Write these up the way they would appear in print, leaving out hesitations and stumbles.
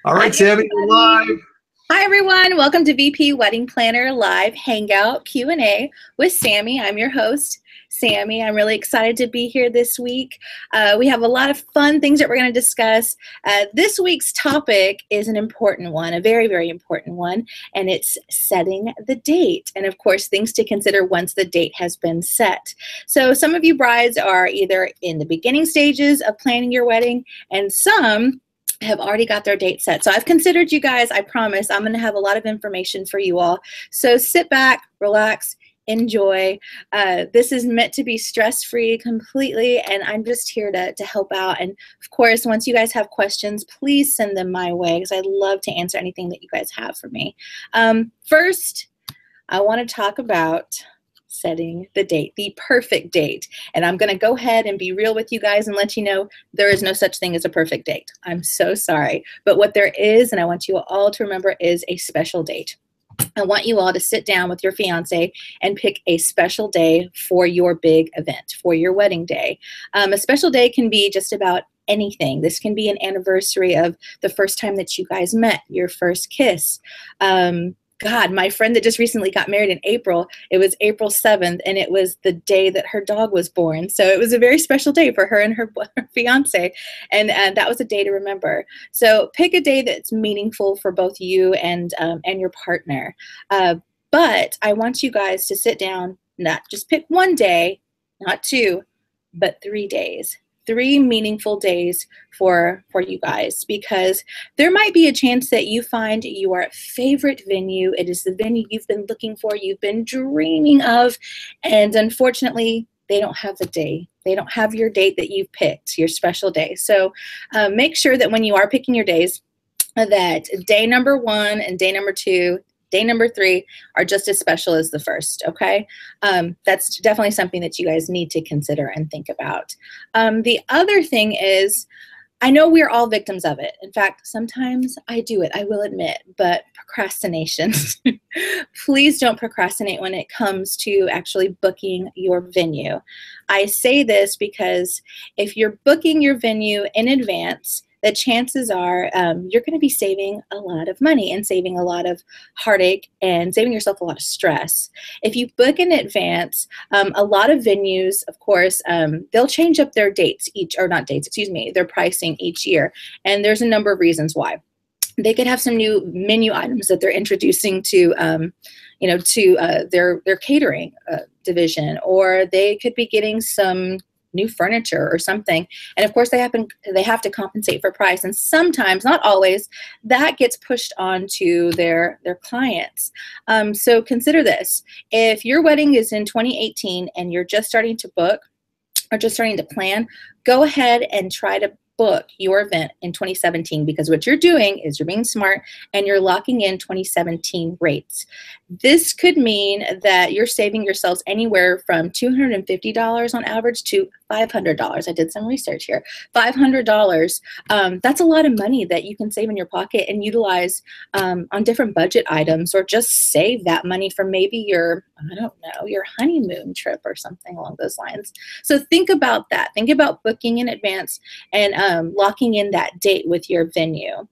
All Hi, right, Sammy, you're live. everybody. Hi, everyone. Welcome to VP Wedding Planner Live Hangout Q&A with Sammy. I'm your host, Sammy. I'm really excited to be here this week. We have a lot of fun things that we're going to discuss. This week's topic is an important one, a very, very important one, and it's setting the date. And of course, things to consider once the date has been set. So some of you brides are either in the beginning stages of planning your wedding, and some have already got their date set. So I've considered you guys. I promise I'm going to have a lot of information for you all. So sit back, relax, enjoy. This is meant to be stress-free completely, and I'm just here to help out. And of course, once you guys have questions, please send them my way because I'd love to answer anything that you guys have for me. First, I want to talk about setting the date, the perfect date. And I'm going to go ahead and be real with you guys and let you know there is no such thing as a perfect date. I'm so sorry. But what there is, and I want you all to remember, is a special date. I want you all to sit down with your fiance and pick a special day for your big event, for your wedding day. A special day can be just about anything. This can be an anniversary of the first time that you guys met, your first kiss. God, my friend that just recently got married in April, it was April 7th, and it was the day that her dog was born. So it was a very special day for her and her fiance, and that was a day to remember. So pick a day that's meaningful for both you and your partner. But I want you guys to sit down, not just pick one day, not two, but 3 days. 3 meaningful days for you guys, because there might be a chance that you find your favorite venue. It is the venue you've been looking for, you've been dreaming of, and unfortunately, they don't have the day. They don't have your date that you've picked, your special day. So make sure that when you are picking your days, that day number 1 and day number 2, day number 3 are just as special as the first, okay? That's definitely something that you guys need to consider and think about. The other thing is, I know we're all victims of it. In fact, sometimes I do it, I will admit, but procrastination. Please don't procrastinate when it comes to actually booking your venue. I say this because if you're booking your venue in advance, the chances are you're going to be saving a lot of money and saving a lot of heartache and saving yourself a lot of stress. If you book in advance, a lot of venues, of course, they'll change up their dates their pricing each year. And there's a number of reasons why. They could have some new menu items that they're introducing to their catering division, or they could be getting some new furniture or something. And of course they have to compensate for price. And sometimes, not always, that gets pushed on to their clients. So consider this. If your wedding is in 2018 and you're just starting to book or just starting to plan, go ahead and try to book your event in 2017, because what you're doing is you're being smart and you're locking in 2017 rates. This could mean that you're saving yourselves anywhere from $250 on average to $500. I did some research here. $500. That's a lot of money that you can save in your pocket and utilize on different budget items, or just save that money for maybe your honeymoon trip or something along those lines. So think about that. Think about booking in advance and locking in that date with your venue.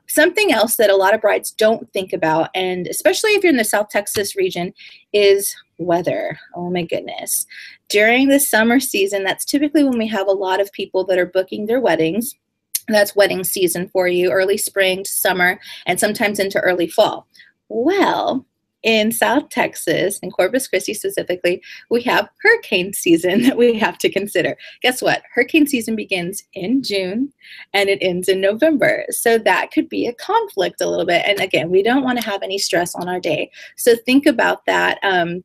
Something else that a lot of brides don't think about, and especially if you're in the South Texas region, is weather. Oh my goodness. During the summer season, that's typically when we have a lot of people that are booking their weddings. That's wedding season for you, early spring to summer, and sometimes into early fall. Well, in South Texas, in Corpus Christi specifically, we have hurricane season that we have to consider. Guess what? Hurricane season begins in June and it ends in November. So that could be a conflict a little bit. And again, we don't want to have any stress on our day. So think about that.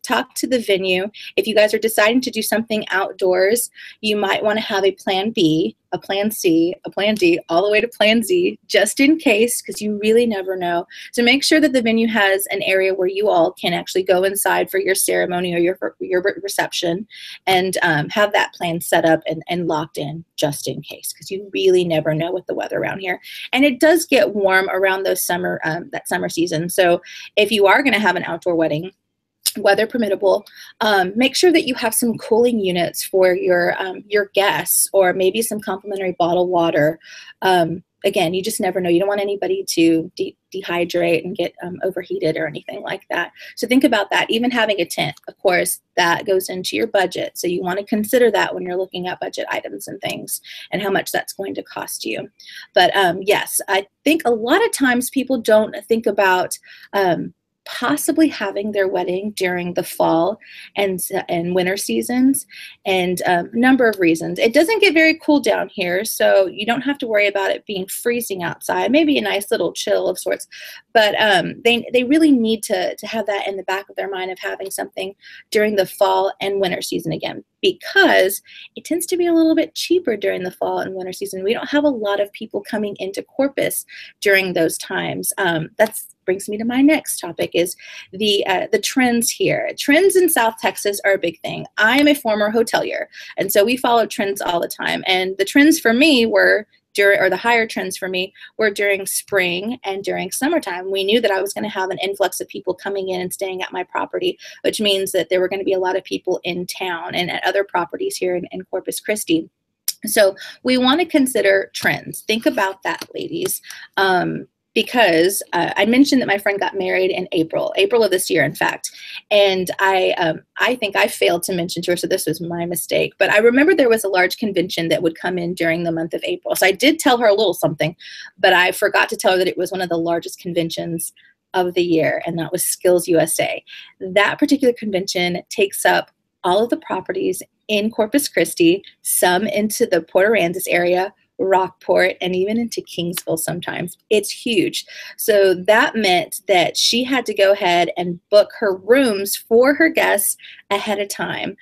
Talk to the venue. If you guys are deciding to do something outdoors, you might want to have a plan B, a plan C, a plan D, all the way to plan Z, just in case, because you really never know. So make sure that the venue has an area where you all can actually go inside for your ceremony or your reception, and have that plan set up and locked in just in case, because you really never know with the weather around here. And it does get warm around those that summer season. So if you are going to have an outdoor wedding, weather permittable, make sure that you have some cooling units for your guests, or maybe some complimentary bottled water. again, you just never know. You don't want anybody to dehydrate and get overheated or anything like that. So think about that. Even having a tent, of course, that goes into your budget. So you want to consider that when you're looking at budget items and things and how much that's going to cost you. But yes, I think a lot of times people don't think about possibly having their wedding during the fall and winter seasons, and a number of reasons. It doesn't get very cool down here, so you don't have to worry about it being freezing outside. Maybe a nice little chill of sorts, but they really need to have that in the back of their mind of having something during the fall and winter season again, because it tends to be a little bit cheaper during the fall and winter season. We don't have a lot of people coming into Corpus during those times. That's brings me to my next topic, is the trends here. Trends in South Texas are a big thing. I am a former hotelier, and so we follow trends all the time. And the trends for me were the higher trends for me were during spring and during summertime. We knew that I was going to have an influx of people coming in and staying at my property, which means that there were going to be a lot of people in town and at other properties here in Corpus Christi. So we want to consider trends. Think about that, ladies. Because I mentioned that my friend got married in April of this year, in fact. And I think I failed to mention to her, so this was my mistake. But I remember there was a large convention that would come in during the month of April. So I did tell her a little something, but I forgot to tell her that it was one of the largest conventions of the year, and that was Skills USA. That particular convention takes up all of the properties in Corpus Christi, some into the Port Aransas area, Rockport, and even into Kingsville sometimes. It's huge. So that meant that she had to go ahead and book her rooms for her guests ahead of time.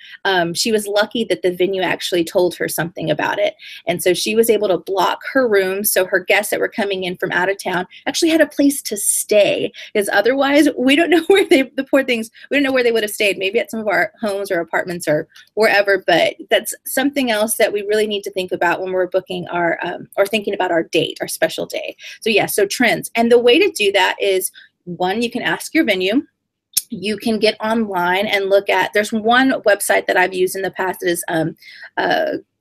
She was lucky that the venue actually told her something about it. And so she was able to block her rooms so her guests that were coming in from out of town actually had a place to stay, because otherwise we don't know where the poor things, we don't know where they would have stayed, maybe at some of our homes or apartments or wherever. But that's something else that we really need to think about when we're booking our or thinking about our date, our special day. So yeah, so trends. And the way to do that is, one, you can ask your venue. You can get online and look at, there's one website that I've used in the past that is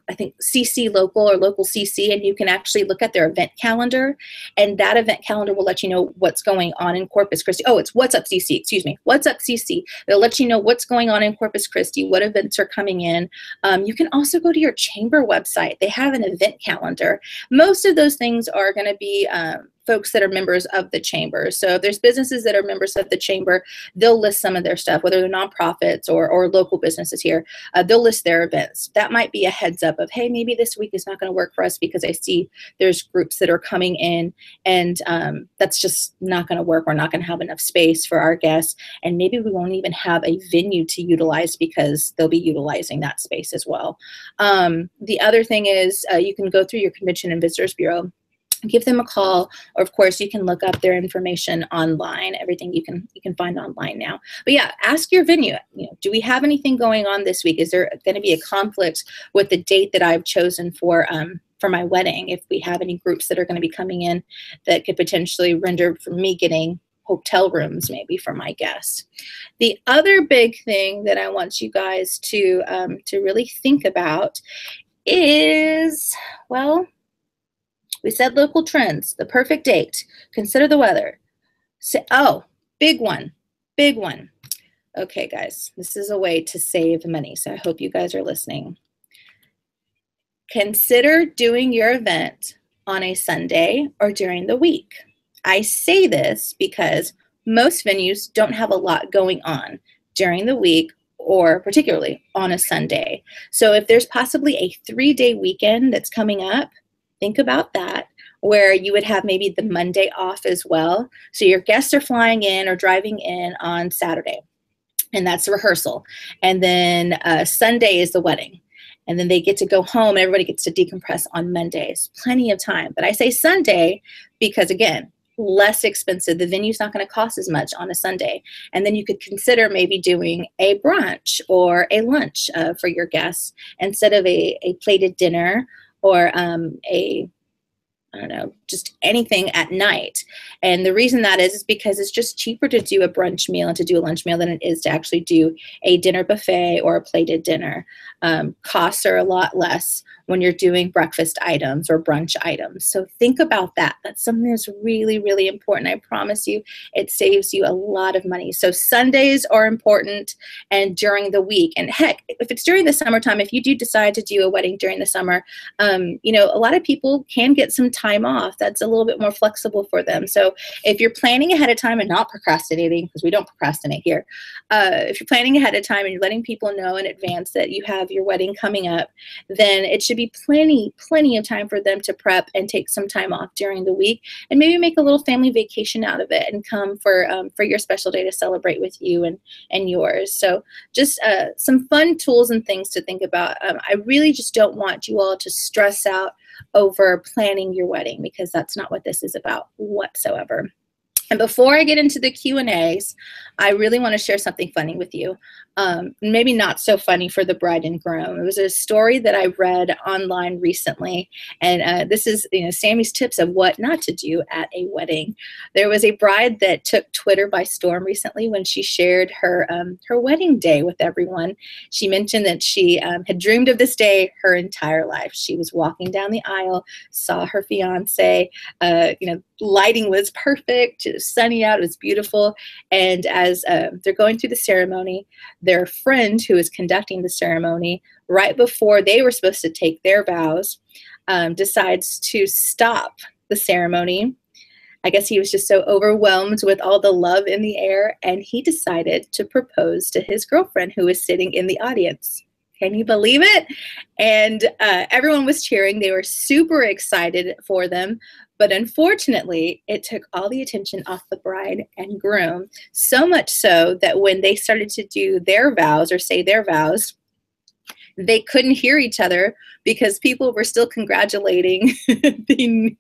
I think CC Local or Local CC, and you can actually look at their event calendar, and that event calendar will let you know what's going on in Corpus Christi. Oh, it's What's Up CC, excuse me. What's Up CC. They'll let you know what's going on in Corpus Christi, what events are coming in. You can also go to your chamber website. They have an event calendar. Most of those things are going to be folks that are members of the chamber. So if there's businesses that are members of the chamber, they'll list some of their stuff, whether they're nonprofits or local businesses here. They'll list their events. That might be a heads up of, hey, maybe this week is not going to work for us because I see there's groups that are coming in, and that's just not going to work. We're not going to have enough space for our guests, and maybe we won't even have a venue to utilize because they'll be utilizing that space as well. The other thing is you can go through your Convention and Visitors Bureau, give them a call, or of course you can look up their information online. Everything you can find online now. But yeah, ask your venue, do we have anything going on this week? Is there going to be a conflict with the date that I've chosen for my wedding? If we have any groups that are going to be coming in that could potentially render for me getting hotel rooms maybe for my guests. The other big thing that I want you guys to really think about is, well, we said local trends, the perfect date, consider the weather. Big one. Okay, guys, this is a way to save money, so I hope you guys are listening. Consider doing your event on a Sunday or during the week. I say this because most venues don't have a lot going on during the week, or particularly on a Sunday. So if there's possibly a 3-day weekend that's coming up, think about that, where you would have maybe the Monday off as well. So your guests are flying in or driving in on Saturday, and that's the rehearsal. And then Sunday is the wedding. And then they get to go home and everybody gets to decompress on Mondays. Plenty of time. But I say Sunday because, again, less expensive. The venue's not going to cost as much on a Sunday. And then you could consider maybe doing a brunch or a lunch for your guests instead of a plated dinner or I don't know, just anything at night. And the reason that is because it's just cheaper to do a brunch meal and to do a lunch meal than it is to actually do a dinner buffet or a plated dinner. Costs are a lot less. when you're doing breakfast items or brunch items. So think about that. That's something that's really, really important. I promise you, it saves you a lot of money. So Sundays are important, and during the week. And heck, if it's during the summertime, if you do decide to do a wedding during the summer, you know, a lot of people can get some time off. That's a little bit more flexible for them. So if you're planning ahead of time and not procrastinating, because we don't procrastinate here, if you're planning ahead of time and you're letting people know in advance that you have your wedding coming up, then it should be plenty of time for them to prep and take some time off during the week, and maybe make a little family vacation out of it and come for your special day to celebrate with you and yours. So just some fun tools and things to think about. I really just don't want you all to stress out over planning your wedding, because that's not what this is about whatsoever. And before I get into the Q&As, I really want to share something funny with you. Maybe not so funny for the bride and groom. It was a story that I read online recently, and this is, you know, Sammy's tips of what not to do at a wedding. There was a bride that took Twitter by storm recently when she shared her wedding day with everyone. She mentioned that she had dreamed of this day her entire life. She was walking down the aisle, saw her fiance, you know, lighting was perfect, it was sunny out, it was beautiful, and as they're going through the ceremony, their friend who is conducting the ceremony, right before they were supposed to take their vows, decides to stop the ceremony. I guess he was just so overwhelmed with all the love in the air, and he decided to propose to his girlfriend who was sitting in the audience. Can you believe it? And everyone was cheering. They were super excited for them. But unfortunately, it took all the attention off the bride and groom, so much so that when they started to do their vows or say their vows, they couldn't hear each other because people were still congratulating the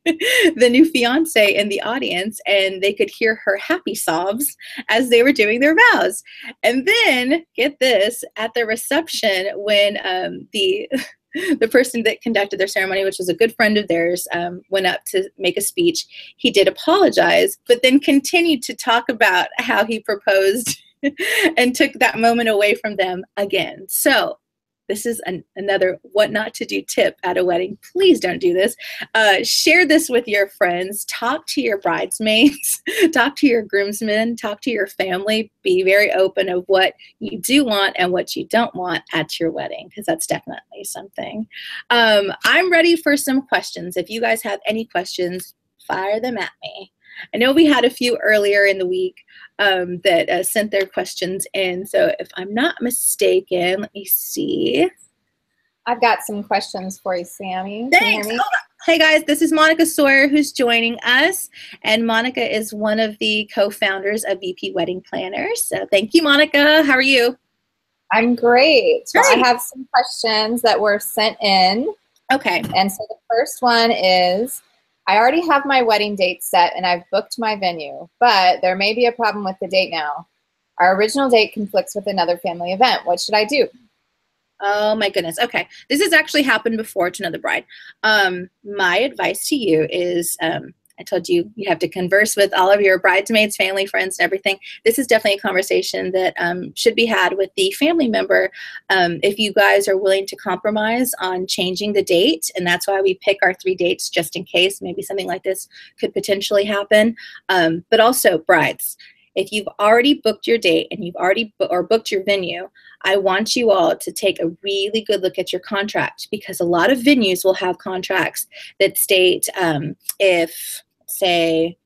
new fiance in the audience, and they could hear her happy sobs as they were doing their vows. And then, get this, at the reception, when the person that conducted their ceremony, which was a good friend of theirs, went up to make a speech, he did apologize, but then continued to talk about how he proposed and took that moment away from them again. So this is another what not to do tip at a wedding. Please don't do this. Share this with your friends. Talk to your bridesmaids. Talk to your groomsmen. Talk to your family. Be very open of what you do want and what you don't want at your wedding, because that's definitely something. I'm ready for some questions. If you guys have any questions, fire them at me. I know we had a few earlier in the week that sent their questions in. So if I'm not mistaken, let me see. I've got some questions for you, Sammy. Thanks. Hey guys, this is Monica Sawyer who's joining us. And Monica is one of the co-founders of VP Wedding Planners. So thank you, Monica. How are you? I'm great. So I have some questions that were sent in. Okay. And so the first one is, I already have my wedding date set and I've booked my venue, but there may be a problem with the date now. Our original date conflicts with another family event. What should I do? Oh my goodness. Okay. This has actually happened before to another bride. My advice to you is, I told you, you have to converse with all of your bridesmaids, family, friends, and everything. This is definitely a conversation that should be had with the family member if you guys are willing to compromise on changing the date. And that's why we pick our 3 dates, just in case maybe something like this could potentially happen. But also, brides, if you've already booked your date and you've already booked your venue, I want you all to take a really good look at your contract, because a lot of venues will have contracts that state if, say,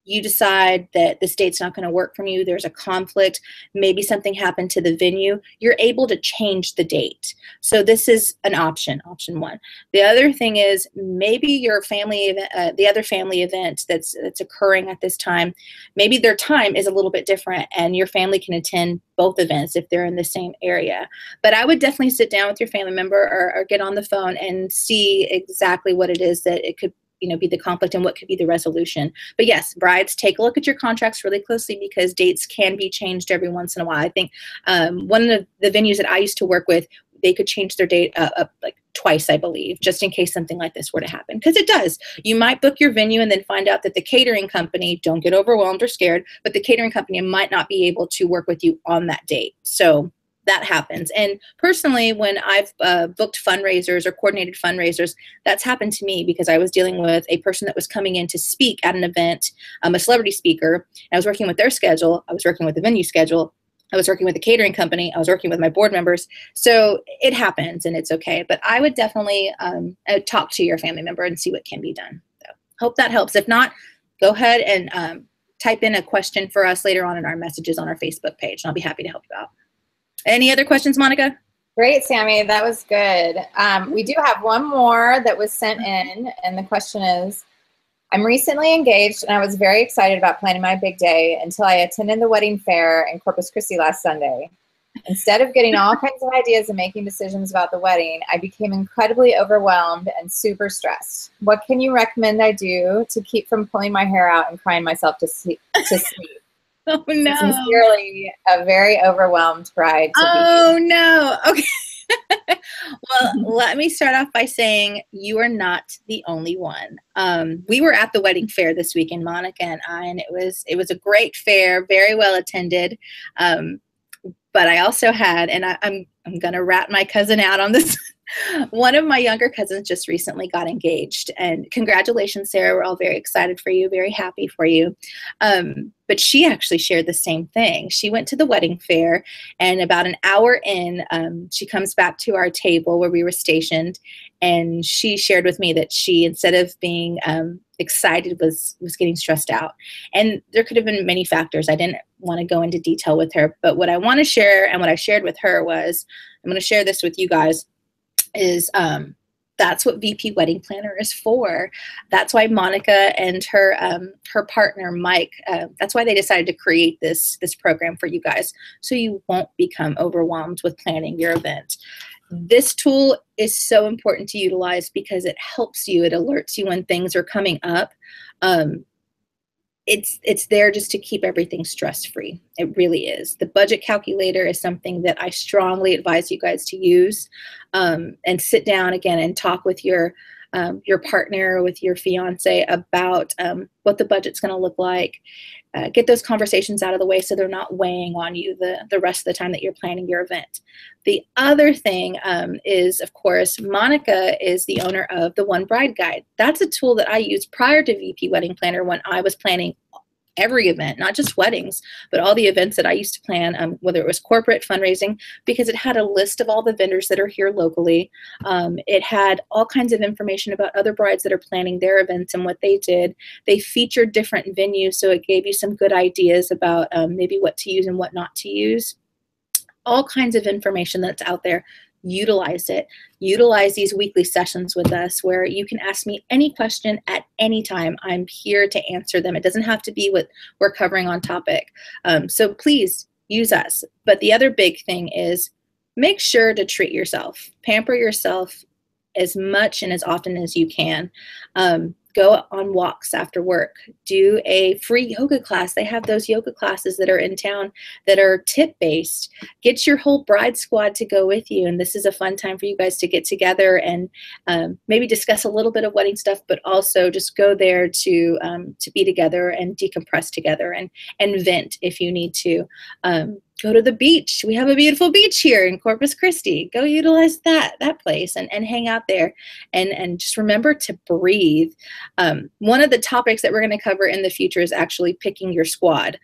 you decide that this date's not going to work for you, there's a conflict, maybe something happened to the venue, you're able to change the date. So this is an option 1. The other thing is, maybe your family event, the other family event that's occurring at this time, maybe their time is a little bit different and your family can attend both events if they're in the same area. But I would definitely sit down with your family member or get on the phone and see exactly what it is that it could be the conflict and what could be the resolution. But yes, brides, take a look at your contracts really closely, because dates can be changed every once in a while. I think one of the venues that I used to work with, they could change their date up like twice, I believe, just in case something like this were to happen. Because it does. You might book your venue and then find out that the catering company, don't get overwhelmed or scared, but the catering company might not be able to work with you on that date. So that happens. And personally, when I've booked fundraisers or coordinated fundraisers, that's happened to me because I was dealing with a person that was coming in to speak at an event, a celebrity speaker, and I was working with their schedule. I was working with the venue schedule. I was working with a catering company. I was working with my board members. So it happens and it's okay. But I would definitely talk to your family member and see what can be done. So hope that helps. If not, go ahead and type in a question for us later on in our messages on our Facebook page, and I'll be happy to help you out. Any other questions, Monica? Great, Sammy. That was good. We do have one more that was sent in, and the question is, I'm recently engaged, and I was very excited about planning my big day until I attended the wedding fair in Corpus Christi last Sunday. Instead of getting all kinds of ideas and making decisions about the wedding, I became incredibly overwhelmed and super stressed. What can you recommend I do to keep from pulling my hair out and crying myself to sleep? Oh, no. Sincerely, a very overwhelmed bride to be. Oh, no. Okay. Well, let me start off by saying you are not the only one. We were at the wedding fair this weekend, Monica and I, and it was a great fair, very well attended. But I also had, and I'm going to rat my cousin out on this. One of my younger cousins just recently got engaged, and congratulations, Sarah. We're all very excited for you, very happy for you. But she actually shared the same thing. She went to the wedding fair, and about an hour in, she comes back to our table where we were stationed, and she shared with me that she, instead of being excited, was getting stressed out. And there could have been many factors. I didn't want to go into detail with her, but what I want to share and what I shared with her was, I'm going to share this with you guys, is that's what VP Wedding Planner is for. That's why Monica and her partner Mike, that's why they decided to create this program for you guys, so you won't become overwhelmed with planning your event. This tool is so important to utilize because it helps you. It alerts you when things are coming up. It's there just to keep everything stress-free. It really is. The budget calculator is something that I strongly advise you guys to use, and sit down again and talk with your partner, with your fiance about what the budget's going to look like. Get those conversations out of the way so they're not weighing on you the rest of the time that you're planning your event. The other thing is, of course, Monica is the owner of the One Bride Guide. That's a tool that I used prior to VP Wedding Planner when I was planning every event, not just weddings, but all the events that I used to plan, whether it was corporate fundraising, because it had a list of all the vendors that are here locally. It had all kinds of information about other brides that are planning their events and what they did. They featured different venues, so it gave you some good ideas about maybe what to use and what not to use. All kinds of information that's out there. Utilize it. Utilize these weekly sessions with us where you can ask me any question at any time. I'm here to answer them. It doesn't have to be what we're covering on topic. So please use us. But the other big thing is make sure to treat yourself. Pamper yourself as much and as often as you can. Go on walks after work. Do a free yoga class. They have those yoga classes that are in town that are tip-based. Get your whole bride squad to go with you, and this is a fun time for you guys to get together and maybe discuss a little bit of wedding stuff, but also just go there to be together and decompress together and vent if you need to. Go to the beach. We have a beautiful beach here in Corpus Christi. Go utilize that place and hang out there and just remember to breathe. One of the topics that we're going to cover in the future is actually picking your squad,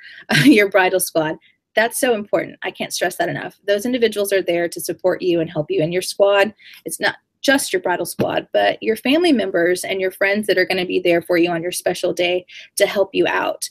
your bridal squad. That's so important. I can't stress that enough. Those individuals are there to support you and help you. And your squad, it's not just your bridal squad, but your family members and your friends that are going to be there for you on your special day to help you out.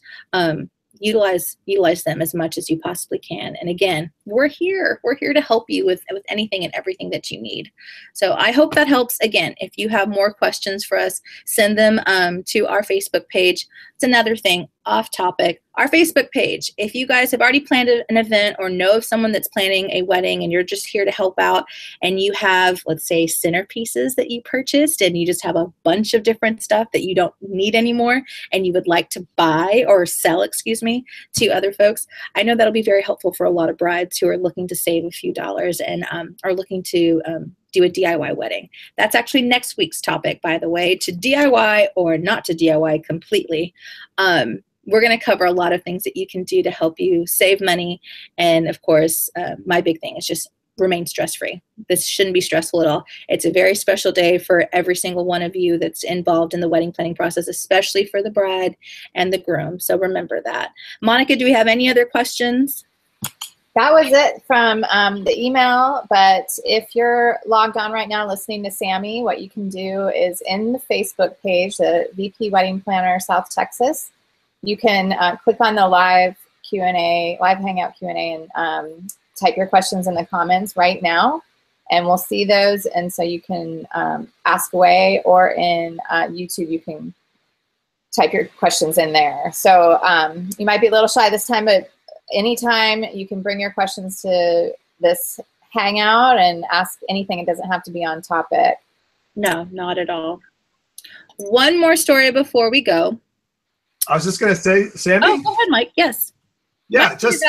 Utilize them as much as you possibly can. And again, we're here to help you with anything and everything that you need. So I hope that helps. Again, if you have more questions for us, send them to our Facebook page. It's another thing, off topic. Our Facebook page, if you guys have already planned an event or know of someone that's planning a wedding and you're just here to help out and you have, let's say, centerpieces that you purchased and you just have a bunch of different stuff that you don't need anymore and you would like to buy or sell, to other folks, I know that'll be very helpful for a lot of brides who are looking to save a few dollars and are looking to do a DIY wedding. That's actually next week's topic, by the way, to DIY or not to DIY completely. we're going to cover a lot of things that you can do to help you save money. And of course, my big thing is just remain stress-free. This shouldn't be stressful at all. It's a very special day for every single one of you that's involved in the wedding planning process, especially for the bride and the groom. So remember that. Monica, do we have any other questions? That was it from the email, but if you're logged on right now listening to Sammy, what you can do is in the Facebook page, the VP Wedding Planner South Texas, you can click on the live Q&A, live Hangout Q&A, and type your questions in the comments right now, and we'll see those. And so you can ask away, or in YouTube, you can type your questions in there. So you might be a little shy this time, but anytime you can bring your questions to this Hangout and ask anything. It doesn't have to be on topic. No, not at all. One more story before we go. I was just going to say, Sammy. Oh, go ahead, Mike. Yes. Yeah, Mike, just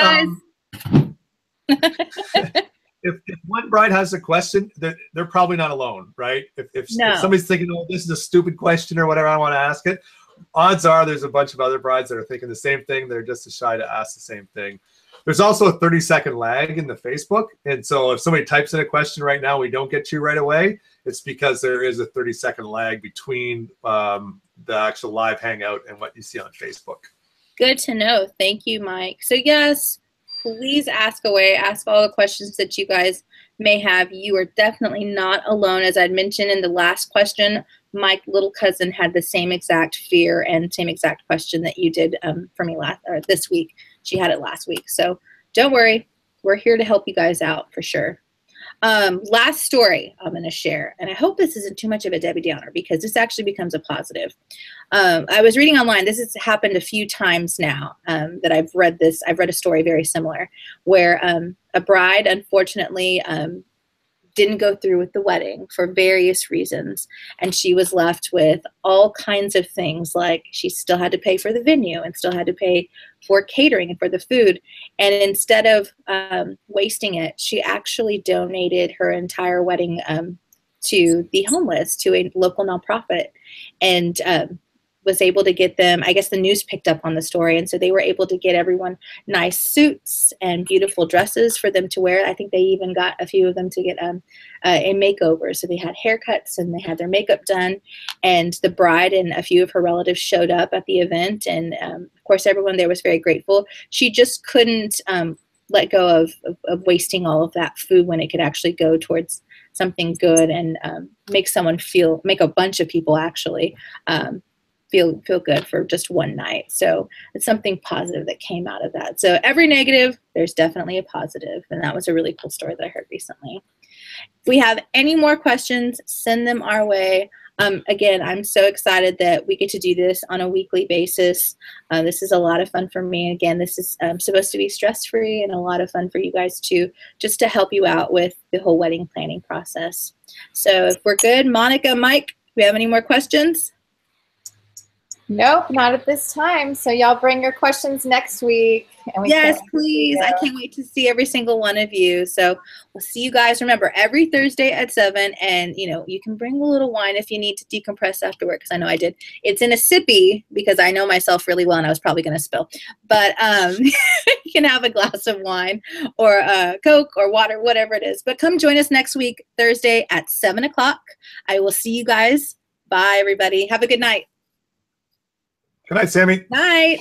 if one bride has a question, they're probably not alone, right? If somebody's thinking, oh, this is a stupid question or whatever, I want to ask it, odds are there's a bunch of other brides that are thinking the same thing. They're just as shy to ask the same thing. There's also a 30-second lag in the Facebook. And so if somebody types in a question right now, we don't get to you right away, it's because there is a 30-second lag between the actual live Hangout and what you see on Facebook. Good to know. Thank you, Mike. So yes, please ask away. Ask all the questions that you guys may have. You are definitely not alone. As I'd mentioned in the last question, my little cousin had the same exact fear and same exact question that you did for me this week. She had it last week. So don't worry. We're here to help you guys out for sure. Last story I'm going to share, and I hope this isn't too much of a Debbie Downer because this actually becomes a positive. I was reading online. This has happened a few times now that I've read this. I've read a story very similar where a bride, unfortunately, didn't go through with the wedding for various reasons, and she was left with all kinds of things, like she still had to pay for the venue and still had to pay for catering and for the food, and instead of wasting it, she actually donated her entire wedding to the homeless, to a local nonprofit, and was able to get them, I guess the news picked up on the story, and so they were able to get everyone nice suits and beautiful dresses for them to wear. I think they even got a few of them to get a makeover. So they had haircuts and they had their makeup done, and the bride and a few of her relatives showed up at the event, and of course everyone there was very grateful. She just couldn't let go of wasting all of that food when it could actually go towards something good and make a bunch of people actually feel good for just one night. So it's something positive that came out of that. So every negative, there's definitely a positive. And that was a really cool story that I heard recently. If we have any more questions, send them our way. Again, I'm so excited that we get to do this on a weekly basis. This is a lot of fun for me. Again, this is supposed to be stress-free and a lot of fun for you guys too, just to help you out with the whole wedding planning process. So if we're good, Monica, Mike, do we have any more questions? Nope, not at this time. So y'all bring your questions next week. And yes, please. I can't wait to see every single one of you. So we'll see you guys. Remember, every Thursday at 7. And, you can bring a little wine if you need to decompress afterward, because I know I did. It's in a sippy because I know myself really well and I was probably going to spill. But you can have a glass of wine or Coke or water, whatever it is. But come join us next week, Thursday at 7 o'clock. I will see you guys. Bye, everybody. Have a good night. Good night, Sammy. Night.